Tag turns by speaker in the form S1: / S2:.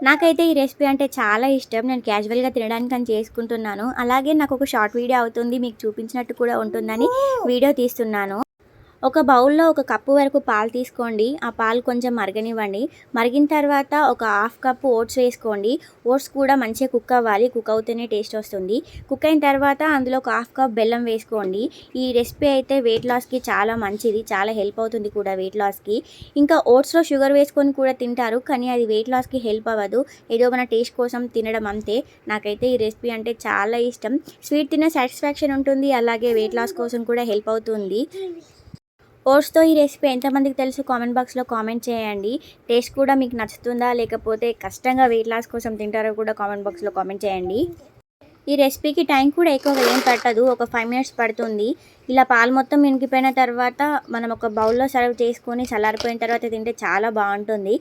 S1: నాకైతే ఈ రెసిపీ అంటే చాలా ఇష్టం. నేను క్యాజువల్‌గా తినడానికని చేసుకుంటున్నాను. అలాగే నాకొక షార్ట్ వీడియో అవుతుంది. మీకు చూపించినట్టు కూడా ఉంటుందని వీడియో తీస్తున్నాను. ఒక బౌల్‌లో ఒక కప్పు వరకు పాలు తీసుకోండి. ఆ పాలు కొంచెం మరగనివ్వండి. మరిగిన తర్వాత ఒక హాఫ్ కప్పు ఓట్స్ వేసుకోండి. ఓట్స్ కూడా మంచిగా కుక్ అవ్వాలి. కుక్ అవుతేనే టేస్ట్ వస్తుంది. కుక్ అయిన తర్వాత అందులో ఒక హాఫ్ కప్ బెల్లం వేసుకోండి. ఈ రెసిపీ అయితే వెయిట్ లాస్‌కి చాలా మంచిది. చాలా హెల్ప్ అవుతుంది కూడా వెయిట్ లాస్‌కి. ఇంకా ఓట్స్‌లో షుగర్ వేసుకొని కూడా తింటారు. కానీ అది వెయిట్ లాస్‌కి హెల్ప్ అవ్వదు. ఏదో మన టేస్ట్ కోసం తినడం అంతే. నాకైతే ఈ రెసిపీ అంటే చాలా ఇష్టం. స్వీట్ తినే సాటిస్ఫాక్షన్ ఉంటుంది. అలాగే వెయిట్ లాస్ కోసం కూడా హెల్ప్ అవుతుంది. ఓట్స్‌తో ఈ రెసిపీ ఎంతమందికి తెలుసు కామెంట్ బాక్స్‌లో కామెంట్ చేయండి. టేస్ట్ కూడా మీకు నచ్చుతుందా? లేకపోతే కష్టంగా వెయిట్ లాస్ కోసం తింటారో కూడా కామెంట్ బాక్స్‌లో కామెంట్ చేయండి. ఈ రెసిపీకి టైం కూడా ఎక్కువగా ఏం పట్టదు. ఒక 5 మినిట్స్ పడుతుంది. ఇలా పాలు మొత్తం ఇనికిపోయిన తర్వాత మనం ఒక బౌల్‌లో సర్వ్ చేసుకొని చల్లారిపోయిన తర్వాత తింటే చాలా బావుంటుంది.